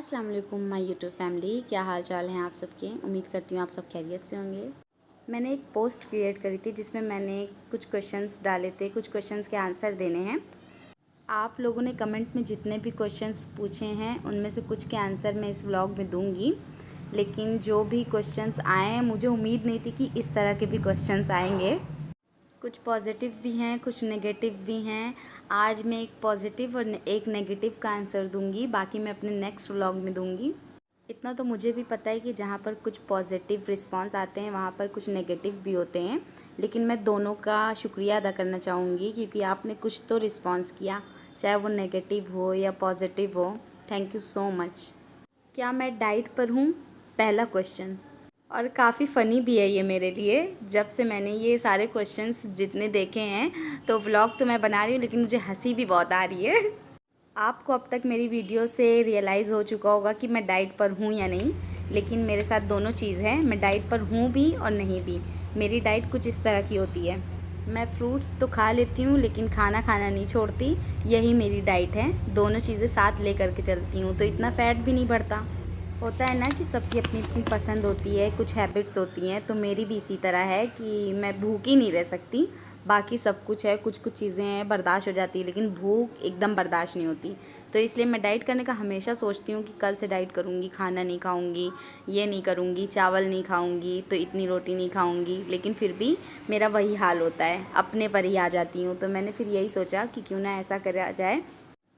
अस्सलाम वालेकुम my YouTube family. क्या हाल चाल हैं आप सबके। उम्मीद करती हूँ आप सब खैरियत से होंगे। मैंने एक पोस्ट क्रिएट करी थी जिसमें मैंने कुछ क्वेश्चंस डाले थे, कुछ क्वेश्चंस के आंसर देने हैं। आप लोगों ने कमेंट में जितने भी क्वेश्चंस पूछे हैं उनमें से कुछ के आंसर मैं इस व्लॉग में दूंगी, लेकिन जो भी क्वेश्चंस आए हैं मुझे उम्मीद नहीं थी कि इस तरह के भी क्वेश्चंस आएंगे। कुछ पॉजिटिव भी हैं, कुछ नेगेटिव भी हैं। आज मैं एक पॉजिटिव और एक नेगेटिव का आंसर दूंगी, बाकी मैं अपने नेक्स्ट व्लॉग में दूंगी। इतना तो मुझे भी पता है कि जहाँ पर कुछ पॉजिटिव रिस्पांस आते हैं वहाँ पर कुछ नेगेटिव भी होते हैं, लेकिन मैं दोनों का शुक्रिया अदा करना चाहूँगी क्योंकि आपने कुछ तो रिस्पांस किया, चाहे वो नेगेटिव हो या पॉजिटिव हो। Thank you so much. क्या मैं डाइट पर हूँ? पहला क्वेश्चन। और काफ़ी फ़नी भी है ये मेरे लिए। जब से मैंने ये सारे क्वेश्चंस जितने देखे हैं तो व्लॉग तो मैं बना रही हूँ, लेकिन मुझे हंसी भी बहुत आ रही है। आपको अब तक मेरी वीडियो से रियलाइज़ हो चुका होगा कि मैं डाइट पर हूँ या नहीं, लेकिन मेरे साथ दोनों चीज़ है। मैं डाइट पर हूँ भी और नहीं भी। मेरी डाइट कुछ इस तरह की होती है। मैं फ्रूट्स तो खा लेती हूँ लेकिन खाना खाना नहीं छोड़ती। यही मेरी डाइट है। दोनों चीज़ें साथ ले करके चलती हूँ तो इतना फ़ैट भी नहीं बढ़ता। होता है ना कि सबकी अपनी अपनी पसंद होती है, कुछ हैबिट्स होती हैं, तो मेरी भी इसी तरह है कि मैं भूखी नहीं रह सकती। बाकी सब कुछ है, कुछ कुछ चीज़ें हैं बर्दाश्त हो जाती है, लेकिन भूख एकदम बर्दाश्त नहीं होती। तो इसलिए मैं डाइट करने का हमेशा सोचती हूँ कि कल से डाइट करूँगी, खाना नहीं खाऊँगी, ये नहीं करूँगी, चावल नहीं खाऊँगी, तो इतनी रोटी नहीं खाऊँगी, लेकिन फिर भी मेरा वही हाल होता है, अपने पर ही आ जाती हूँ। तो मैंने फिर यही सोचा कि क्यों ना ऐसा करा जाए,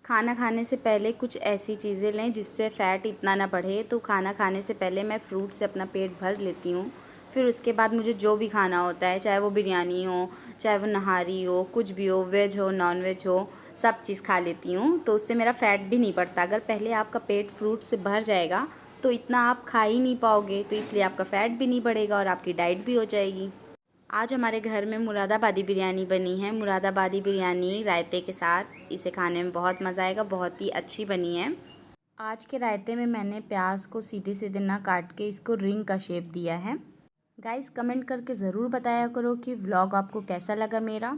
खाना खाने से पहले कुछ ऐसी चीज़ें लें जिससे फ़ैट इतना ना बढ़े। तो खाना खाने से पहले मैं फ्रूट से अपना पेट भर लेती हूँ। फिर उसके बाद मुझे जो भी खाना होता है, चाहे वो बिरयानी हो, चाहे वो नहारी हो, कुछ भी हो, वेज हो नॉन वेज हो, सब चीज़ खा लेती हूँ। तो उससे मेरा फ़ैट भी नहीं बढ़ता। अगर पहले आपका पेट फ्रूट से भर जाएगा तो इतना आप खा ही नहीं पाओगे, तो इसलिए आपका फ़ैट भी नहीं बढ़ेगा और आपकी डाइट भी हो जाएगी। आज हमारे घर में मुरादाबादी बिरयानी बनी है। मुरादाबादी बिरयानी रायते के साथ, इसे खाने में बहुत मज़ा आएगा, बहुत ही अच्छी बनी है। आज के रायते में मैंने प्याज को सीधे सीधे ना काट के इसको रिंग का शेप दिया है। गाइस कमेंट करके ज़रूर बताया करो कि व्लॉग आपको कैसा लगा मेरा,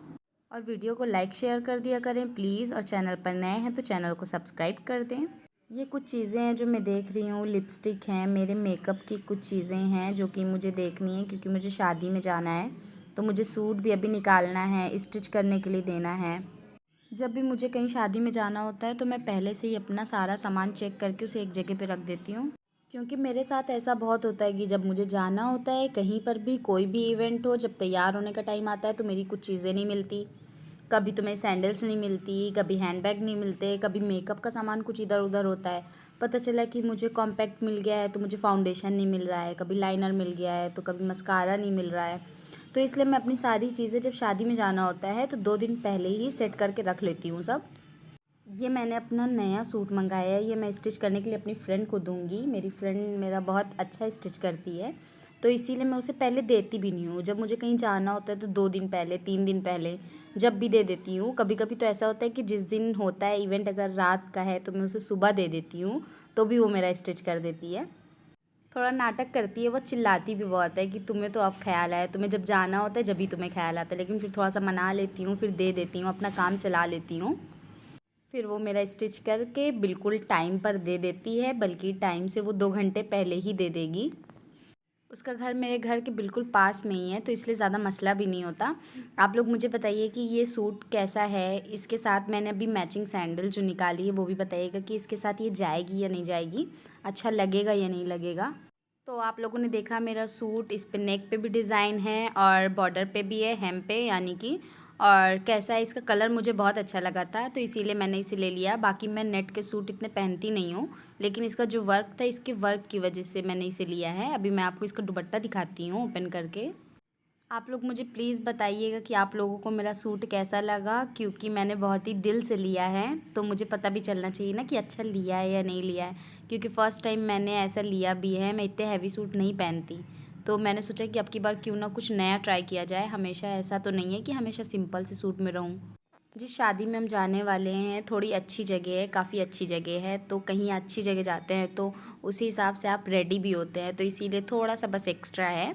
और वीडियो को लाइक शेयर कर दिया करें प्लीज़, और चैनल पर नए हैं तो चैनल को सब्सक्राइब कर दें। ये कुछ चीज़ें हैं जो मैं देख रही हूँ, लिपस्टिक हैं, मेरे मेकअप की कुछ चीज़ें हैं जो कि मुझे देखनी है क्योंकि मुझे शादी में जाना है। तो मुझे सूट भी अभी निकालना है, स्टिच करने के लिए देना है। जब भी मुझे कहीं शादी में जाना होता है तो मैं पहले से ही अपना सारा सामान चेक करके उसे एक जगह पे रख देती हूँ, क्योंकि मेरे साथ ऐसा बहुत होता है कि जब मुझे जाना होता है कहीं पर भी, कोई भी इवेंट हो, जब तैयार होने का टाइम आता है तो मेरी कुछ चीज़ें नहीं मिलती। कभी तो मेरी सैंडल्स नहीं मिलती, कभी हैंडबैग नहीं मिलते, कभी मेकअप का सामान कुछ इधर उधर होता है। पता चला कि मुझे कॉम्पैक्ट मिल गया है तो मुझे फाउंडेशन नहीं मिल रहा है, कभी लाइनर मिल गया है तो कभी मस्कारा नहीं मिल रहा है। तो इसलिए मैं अपनी सारी चीज़ें जब शादी में जाना होता है तो 2 दिन पहले ही सेट करके रख लेती हूँ सब। ये मैंने अपना नया सूट मंगाया है, ये मैं स्टिच करने के लिए अपनी फ्रेंड को दूंगी। मेरी फ्रेंड मेरा बहुत अच्छा स्टिच करती है, तो इसीलिए मैं उसे पहले देती भी नहीं हूँ। जब मुझे कहीं जाना होता है तो 2 दिन पहले, 3 दिन पहले, जब भी दे देती हूँ। कभी कभी तो ऐसा होता है कि जिस दिन होता है इवेंट, अगर रात का है तो मैं उसे सुबह दे देती हूँ, तो भी वो मेरा स्टिच कर देती है। थोड़ा नाटक करती है वो, चिल्लाती भी बहुत है कि तुम्हें तो अब ख्याल आया, तुम्हें जब जाना होता है जब भी तुम्हें ख्याल आता है, लेकिन फिर थोड़ा सा मना लेती हूँ, फिर दे देती हूँ, अपना काम चला लेती हूँ। फिर वो मेरा स्टिच करके बिल्कुल टाइम पर दे देती है, बल्कि टाइम से वो 2 घंटे पहले ही दे देगी। उसका घर मेरे घर के बिल्कुल पास में ही है, तो इसलिए ज़्यादा मसला भी नहीं होता। आप लोग मुझे बताइए कि ये सूट कैसा है। इसके साथ मैंने अभी मैचिंग सैंडल जो निकाली है वो भी बताइएगा कि इसके साथ ये जाएगी या नहीं जाएगी, अच्छा लगेगा या नहीं लगेगा। तो आप लोगों ने देखा मेरा सूट, इस पे नेक पे भी डिज़ाइन है और बॉर्डर पे भी है, हेम पे यानी कि। और कैसा है, इसका कलर मुझे बहुत अच्छा लगा था तो इसीलिए मैंने इसे ले लिया। बाकी मैं नेट के सूट इतने पहनती नहीं हूँ, लेकिन इसका जो वर्क था, इसके वर्क की वजह से मैंने इसे लिया है। अभी मैं आपको इसका दुपट्टा दिखाती हूँ ओपन करके। आप लोग मुझे प्लीज़ बताइएगा कि आप लोगों को मेरा सूट कैसा लगा, क्योंकि मैंने बहुत ही दिल से लिया है तो मुझे पता भी चलना चाहिए ना कि अच्छा लिया है या नहीं लिया है। क्योंकि फ़र्स्ट टाइम मैंने ऐसा लिया भी है, मैं इतने हैवी सूट नहीं पहनती, तो मैंने सोचा कि अब की बार क्यों ना कुछ नया ट्राई किया जाए। हमेशा ऐसा तो नहीं है कि हमेशा सिंपल से सूट में रहूँ। जिस शादी में हम जाने वाले हैं थोड़ी अच्छी जगह है, काफ़ी अच्छी जगह है, तो कहीं अच्छी जगह जाते हैं तो उसी हिसाब से आप रेडी भी होते हैं, तो इसीलिए थोड़ा सा बस एक्स्ट्रा है।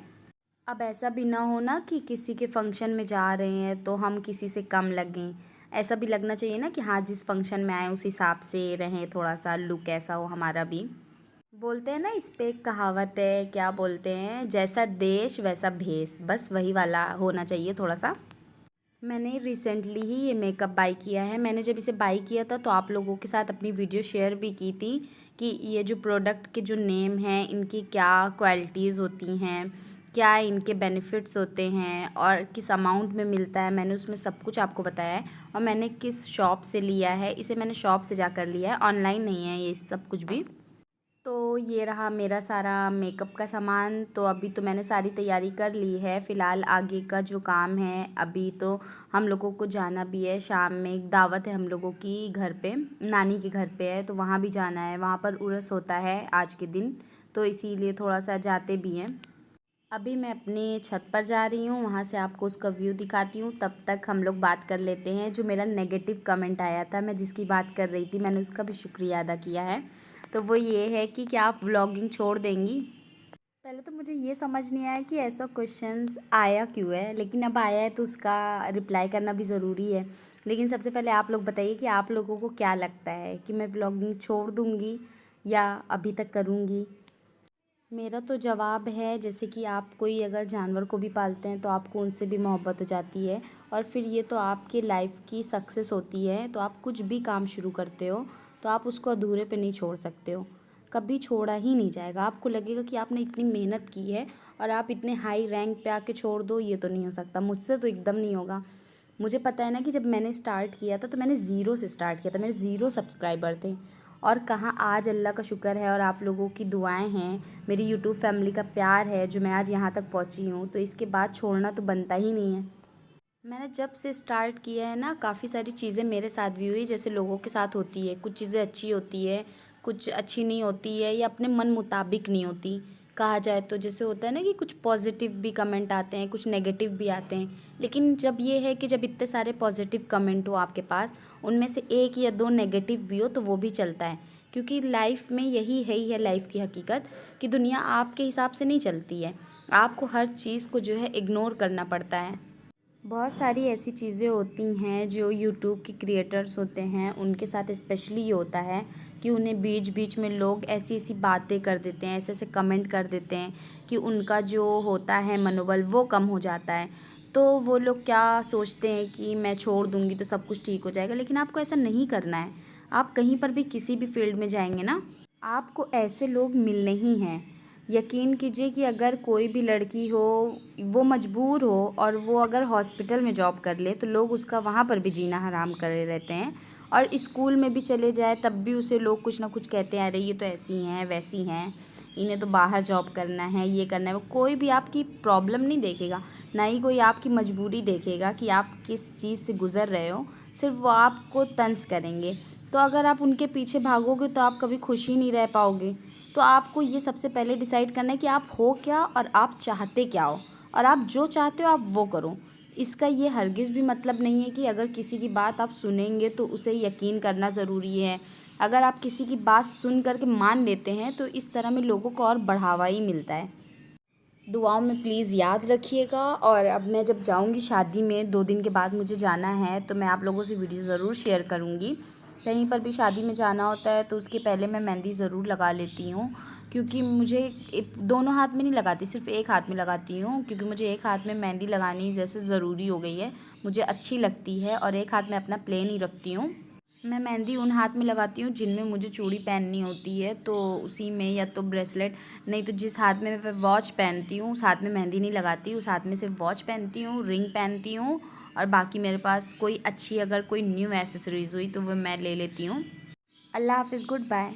अब ऐसा भी ना हो ना कि किसी के फंक्शन में जा रहे हैं तो हम किसी से कम लगें। ऐसा भी लगना चाहिए ना कि हाँ जिस फंक्शन में आए उस हिसाब से रहें, थोड़ा सा लुक ऐसा हो हमारा भी। बोलते हैं ना, इस पे एक कहावत है, क्या बोलते हैं, जैसा देश वैसा भेष, बस वही वाला होना चाहिए थोड़ा सा। मैंने रिसेंटली ही ये मेकअप बाय किया है। मैंने जब इसे बाय किया था तो आप लोगों के साथ अपनी वीडियो शेयर भी की थी कि ये जो प्रोडक्ट के जो नेम हैं, इनकी क्या क्वालिटीज़ होती हैं, क्या इनके बेनिफिट्स होते हैं और किस अमाउंट में मिलता है। मैंने उसमें सब कुछ आपको बताया है और मैंने किस शॉप से लिया है। इसे मैंने शॉप से जाकर लिया है, ऑनलाइन नहीं है ये सब कुछ भी। तो ये रहा मेरा सारा मेकअप का सामान। तो अभी तो मैंने सारी तैयारी कर ली है। फ़िलहाल आगे का जो काम है, अभी तो हम लोगों को जाना भी है। शाम में एक दावत है हम लोगों की घर पे, नानी के घर पे है, तो वहाँ भी जाना है। वहाँ पर उर्स होता है आज के दिन, तो इसीलिए थोड़ा सा जाते भी हैं। अभी मैं अपनी छत पर जा रही हूँ, वहाँ से आपको उसका व्यू दिखाती हूँ। तब तक हम लोग बात कर लेते हैं। जो मेरा नेगेटिव कमेंट आया था, मैं जिसकी बात कर रही थी, मैंने उसका भी शुक्रिया अदा किया है। तो वो ये है कि क्या आप व्लॉगिंग छोड़ देंगी। पहले तो मुझे ये समझ नहीं आया कि ऐसा क्वेश्चंस आया क्यों है, लेकिन अब आया है तो उसका रिप्लाई करना भी ज़रूरी है। लेकिन सबसे पहले आप लोग बताइए कि आप लोगों को क्या लगता है कि मैं व्लॉगिंग छोड़ दूँगी या अभी तक करूँगी। मेरा तो जवाब है, जैसे कि आप कोई अगर जानवर को भी पालते हैं तो आपको उनसे भी मोहब्बत हो जाती है और फिर ये तो आपकी लाइफ की सक्सेस होती है। तो आप कुछ भी काम शुरू करते हो तो आप उसको अधूरे पे नहीं छोड़ सकते हो, कभी छोड़ा ही नहीं जाएगा। आपको लगेगा कि आपने इतनी मेहनत की है और आप इतने हाई रैंक पे आके छोड़ दो, ये तो नहीं हो सकता। मुझसे तो एकदम नहीं होगा। मुझे पता है ना कि जब मैंने स्टार्ट किया था तो मैंने ज़ीरो से स्टार्ट किया था, मेरे ज़ीरो सब्सक्राइबर थे। और कहाँ आज अल्लाह का शुक्र है और आप लोगों की दुआएं हैं, मेरी यूट्यूब फैमिली का प्यार है जो मैं आज यहाँ तक पहुँची हूँ। तो इसके बाद छोड़ना तो बनता ही नहीं है। मैंने जब से स्टार्ट किया है ना, काफ़ी सारी चीज़ें मेरे साथ भी हुई, जैसे लोगों के साथ होती है। कुछ चीज़ें अच्छी होती है, कुछ अच्छी नहीं होती है या अपने मन मुताबिक नहीं होती कहा जाए तो। जैसे होता है ना कि कुछ पॉजिटिव भी कमेंट आते हैं, कुछ नेगेटिव भी आते हैं। लेकिन जब ये है कि जब इतने सारे पॉजिटिव कमेंट हो आपके पास, उनमें से एक या दो नेगेटिव भी हो तो वो भी चलता है। क्योंकि लाइफ में यही है ही है लाइफ की हकीकत, कि दुनिया आपके हिसाब से नहीं चलती है। आपको हर चीज़ को जो है इग्नोर करना पड़ता है। बहुत सारी ऐसी चीज़ें होती हैं जो यूट्यूब के क्रिएटर्स होते हैं उनके साथ स्पेशली ये होता है कि उन्हें बीच बीच में लोग ऐसी ऐसी बातें कर देते हैं, ऐसे ऐसे कमेंट कर देते हैं कि उनका जो होता है मनोबल वो कम हो जाता है। तो वो लोग क्या सोचते हैं कि मैं छोड़ दूँगी तो सब कुछ ठीक हो जाएगा, लेकिन आपको ऐसा नहीं करना है। आप कहीं पर भी किसी भी फील्ड में जाएंगे ना, आपको ऐसे लोग मिलने ही हैं। यकीन कीजिए कि अगर कोई भी लड़की हो, वो मजबूर हो और वो अगर हॉस्पिटल में जॉब कर ले तो लोग उसका वहाँ पर भी जीना हराम करे रहते हैं। और स्कूल में भी चले जाए तब भी उसे लोग कुछ ना कुछ कहते हैं, अरे ये तो ऐसी हैं वैसी हैं, इन्हें तो बाहर जॉब करना है, ये करना है। वो कोई भी आपकी प्रॉब्लम नहीं देखेगा, ना ही कोई आपकी मजबूरी देखेगा कि आप किस चीज़ से गुज़र रहे हो। सिर्फ वो आपको तंज करेंगे। तो अगर आप उनके पीछे भागोगे तो आप कभी खुश ही नहीं रह पाओगे। तो आपको ये सबसे पहले डिसाइड करना है कि आप हो क्या और आप चाहते क्या हो, और आप जो चाहते हो आप वो करो। इसका ये हरगिज़ भी मतलब नहीं है कि अगर किसी की बात आप सुनेंगे तो उसे यकीन करना ज़रूरी है। अगर आप किसी की बात सुन कर के मान लेते हैं तो इस तरह में लोगों को और बढ़ावा ही मिलता है। दुआओं में प्लीज़ याद रखिएगा। और अब मैं जब जाऊंगी शादी में, 2 दिन के बाद मुझे जाना है, तो मैं आप लोगों से वीडियो ज़रूर शेयर करूंगी। कहीं पर भी शादी में जाना होता है तो उसके पहले मैं मेहंदी ज़रूर लगा लेती हूँ, क्योंकि मुझे दोनों हाथ में नहीं लगाती, सिर्फ एक हाथ में लगाती हूँ, क्योंकि मुझे एक हाथ में मेहंदी लगानी जैसे ज़रूरी हो गई है, मुझे अच्छी लगती है। और एक हाथ में अपना प्लेन ही रखती हूँ। मैं मेहंदी उन हाथ में लगाती हूँ जिनमें मुझे चूड़ी पहननी होती है, तो उसी में, या तो ब्रेसलेट, नहीं तो जिस हाथ में मैं वॉच पहनती हूँ उस हाथ में मेहंदी नहीं लगाती, उस हाथ में सिर्फ वॉच पहनती हूँ, रिंग पहनती हूँ। और बाकी मेरे पास कोई अच्छी अगर कोई न्यू एसेसरीज़ हुई तो वो मैं ले लेती हूँ। अल्लाह हाफ़िज़, गुड बाय।